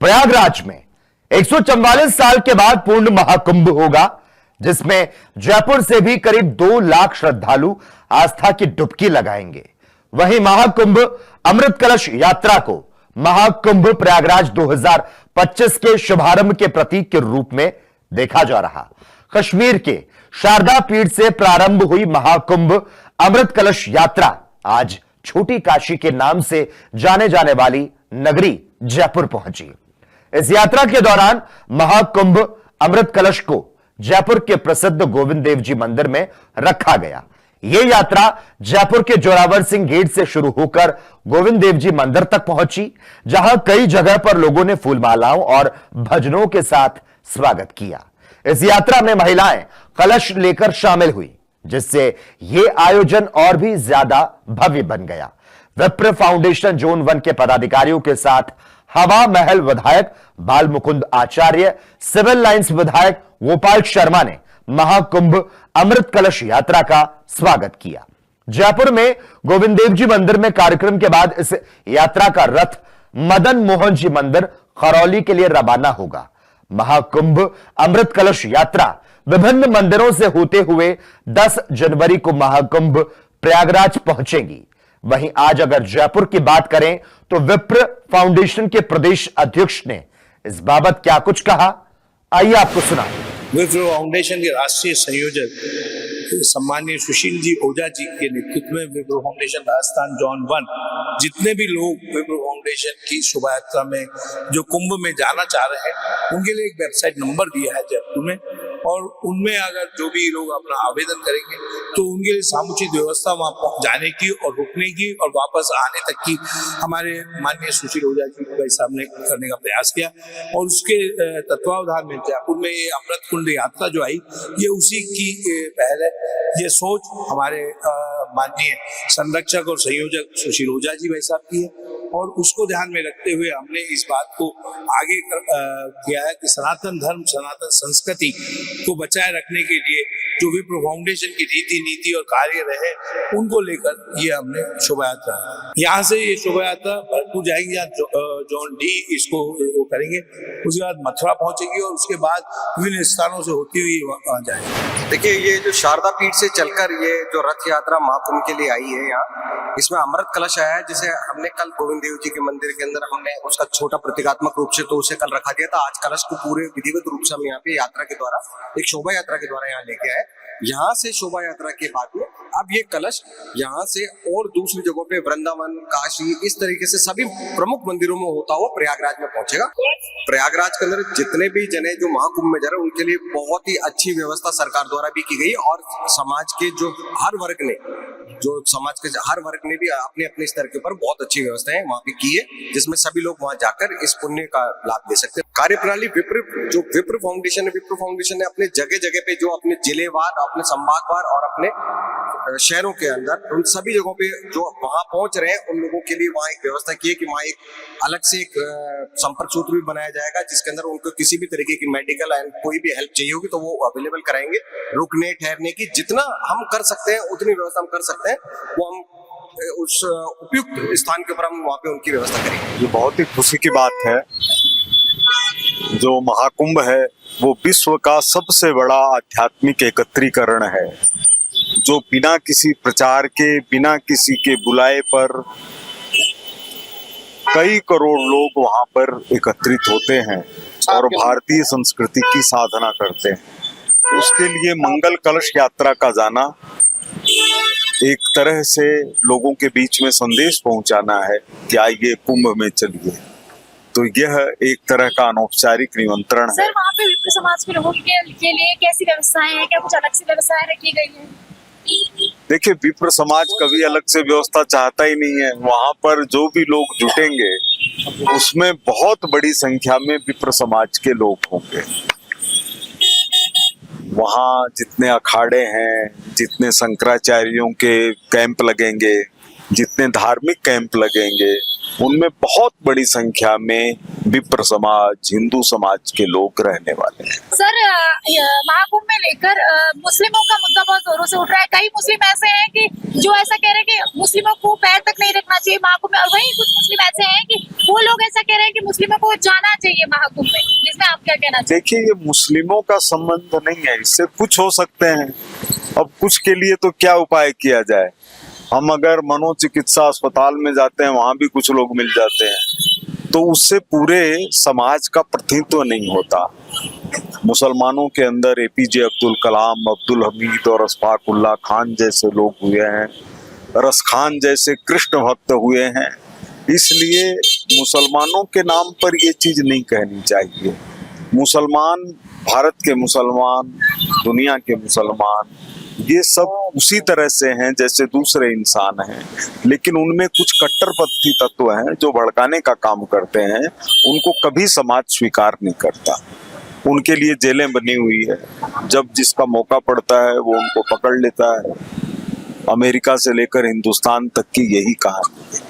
प्रयागराज में 144 साल के बाद पूर्ण महाकुंभ होगा, जिसमें जयपुर से भी करीब 2 लाख श्रद्धालु आस्था की डुबकी लगाएंगे। वहीं महाकुंभ अमृत कलश यात्रा को महाकुंभ प्रयागराज 2025 के शुभारंभ के प्रतीक के रूप में देखा जा रहा। कश्मीर के शारदा पीठ से प्रारंभ हुई महाकुंभ अमृत कलश यात्रा आज छोटी काशी के नाम से जाने जाने वाली नगरी जयपुर पहुंची। इस यात्रा के दौरान महाकुंभ अमृत कलश को जयपुर के प्रसिद्ध गोविंद देव जी मंदिर में रखा गया। यह यात्रा जयपुर के जोरावर सिंह गेट से शुरू होकर गोविंद देव जी मंदिर तक पहुंची, जहां कई जगह पर लोगों ने फूलमालाओं और भजनों के साथ स्वागत किया। इस यात्रा में महिलाएं कलश लेकर शामिल हुई, जिससे यह आयोजन और भी ज्यादा भव्य बन गया। विप्र फाउंडेशन जोन 1 के पदाधिकारियों के साथ हवा महल विधायक बाल मुकुंद आचार्य, सिविल लाइंस विधायक गोपाल शर्मा ने महाकुंभ अमृत कलश यात्रा का स्वागत किया। जयपुर में गोविंद देव जी मंदिर में कार्यक्रम के बाद इस यात्रा का रथ मदन मोहन जी मंदिर खरौली के लिए रवाना होगा। महाकुंभ अमृत कलश यात्रा विभिन्न मंदिरों से होते हुए 10 जनवरी को महाकुंभ प्रयागराज पहुंचेगी। वहीं आज अगर जयपुर की बात करें तो विप्र फाउंडेशन के प्रदेश अध्यक्ष ने इस बाबत क्या कुछ कहा, आइए आपको सुनाएं। विप्र फाउंडेशन के राष्ट्रीय संयोजक सम्मानीय सुशील जी ओझा जी के नेतृत्व में विप्र फाउंडेशन राजस्थान जोन 1 जितने भी लोग विप्र फाउंडेशन की शोभा यात्रा में जो कुंभ में जाना चाह रहे हैं, उनके लिए एक वेबसाइट नंबर दिया है जयपुर में, और उनमें अगर जो भी लोग अपना आवेदन करेंगे तो उनके लिए समुचित व्यवस्था वहां जाने की और रुकने की और वापस आने तक की हमारे माननीय सुशील ओझा जी भाई साहब ने करने का प्रयास किया। और उसके तत्वावधान में जयपुर में ये अमृत कुंड यात्रा जो आई, ये उसी की पहले ये सोच हमारे माननीय संरक्षक और संयोजक सुशील ओझा जी भाई साहब की है, और उसको ध्यान में रखते हुए हमने इस बात को आगे किया है कि सनातन धर्म सनातन संस्कृति को बचाए रखने के लिए जो विप्र फाउंडेशन की रीति नीति और कार्य रहे, उनको लेकर ये हमने शोभा यात्रा, यहाँ से ये शोभा यात्रा भरतपुर जाएंगे, जोन डी इसको वो करेंगे, उसके बाद मथुरा पहुंचेगी और उसके बाद विभिन्न स्थानों से होती हुई वहां जाएंगे। देखिए, ये जो शारदा पीठ से चलकर ये जो रथ यात्रा महाकुंभ के लिए आई है यहाँ, इसमें अमृत कलश आया है, जिसे हमने कल गोविंद देव जी के मंदिर के अंदर हमने उसका छोटा प्रतीकात्मक रूप से तो उसे कल रखा दिया था। आज कलश को पूरे विधिवत रूप से हम यहाँ पे यात्रा के द्वारा एक शोभा यात्रा के द्वारा यहाँ लेके आए। यहाँ से शोभा यात्रा के बाद में अब ये कलश यहाँ से और दूसरी जगहों पे वृंदावन, काशी, इस तरीके से सभी प्रमुख मंदिरों में होता हुआ प्रयागराज में पहुंचेगा। प्रयागराज के अंदर जितने भी जने जो महाकुंभ में जा रहे हैं, उनके लिए बहुत ही अच्छी व्यवस्था सरकार द्वारा भी की गई, और समाज के जो हर वर्ग ने भी अपने अपने स्तर के ऊपर बहुत अच्छी व्यवस्थाएं वहाँ पे की है, जिसमें सभी लोग वहाँ जाकर इस पुण्य का लाभ ले सकते हैं। कार्यप्रणाली विप्र फाउंडेशन ने अपने जगह जगह पे जो अपने जिलेवार, अपने संभागवार और अपने शहरों के अंदर उन सभी जगहों पे जो वहां पहुंच रहे हैं, उन लोगों के लिए वहां एक व्यवस्था की है कि वहां एक अलग से एक संपर्क सूत्र भी बनाया जाएगा, जिसके अंदर उनको किसी भी तरीके की मेडिकल एंड कोई भी हेल्प चाहिए होगी तो वो अवेलेबल कराएंगे। रुकने ठहरने की जितना हम कर सकते हैं उतनी व्यवस्था हम कर सकते हैं, वो हम उस उपयुक्त स्थान के ऊपर हम वहां पे उनकी व्यवस्था करेंगे। ये बहुत ही खुशी की बात है। जो महाकुंभ है वो विश्व का सबसे बड़ा आध्यात्मिक एकत्रीकरण है, जो बिना किसी प्रचार के, बिना किसी के बुलाए पर कई करोड़ लोग वहां पर एकत्रित होते हैं और भारतीय संस्कृति की साधना करते हैं। उसके लिए मंगल कलश यात्रा का जाना एक तरह से लोगों के बीच में संदेश पहुंचाना है कि आइए कुंभ में चलिए। तो यह एक तरह का अनौपचारिक निमंत्रण है। सर, वहाँ पे विप्र समाज के लोगों के लिए कैसी व्यवस्थाएं हैं? क्या कुछ अलग से व्यवस्थाएं रखी गई हैं? देखिए, विप्र समाज कभी अलग से व्यवस्था चाहता ही नहीं है। वहां पर जो भी लोग जुटेंगे उसमें बहुत बड़ी संख्या में विप्र समाज के लोग होंगे। वहां जितने अखाड़े हैं, जितने शंकराचार्यों के कैंप लगेंगे, जितने धार्मिक कैंप लगेंगे, उनमें बहुत बड़ी संख्या में विप्र समाज, हिंदू समाज के लोग रहने वाले हैं। सर महाकुंभ में लेकर मुस्लिमों का मुद्दा बहुत जोरों से उठ रहा है। कई मुस्लिम ऐसे हैं कि जो ऐसा कह रहे हैं कि मुस्लिमों को पैर तक नहीं रखना चाहिए महाकुंभ में, और वहीं कुछ मुस्लिम ऐसे हैं कि वो लोग ऐसा कह रहे हैं कि मुस्लिमों को जाना चाहिए महाकुंभ में, जिसमें आप क्या कहना चाहिए? देखिए, ये मुस्लिमों का संबंध नहीं है, इससे कुछ हो सकते हैं। अब कुछ के लिए तो क्या उपाय किया जाए। हम अगर मनोचिकित्सा अस्पताल में जाते हैं, वहां भी कुछ लोग मिल जाते हैं, तो उससे पूरे समाज का प्रतिनिधित्व नहीं होता। मुसलमानों के अंदर एपीजे अब्दुल कलाम, अब्दुल हमीद और अशफाक उल्लाह खान जैसे लोग हुए हैं, रस खान जैसे कृष्ण भक्त हुए हैं। इसलिए मुसलमानों के नाम पर ये चीज नहीं कहनी चाहिए। मुसलमान, भारत के मुसलमान, दुनिया के मुसलमान, ये सब उसी तरह से हैं जैसे दूसरे इंसान हैं, लेकिन उनमें कुछ कट्टरपंथी तत्व हैं जो भड़काने का काम करते हैं। उनको कभी समाज स्वीकार नहीं करता। उनके लिए जेलें बनी हुई है, जब जिसका मौका पड़ता है वो उनको पकड़ लेता है। अमेरिका से लेकर हिंदुस्तान तक की यही कहानी है।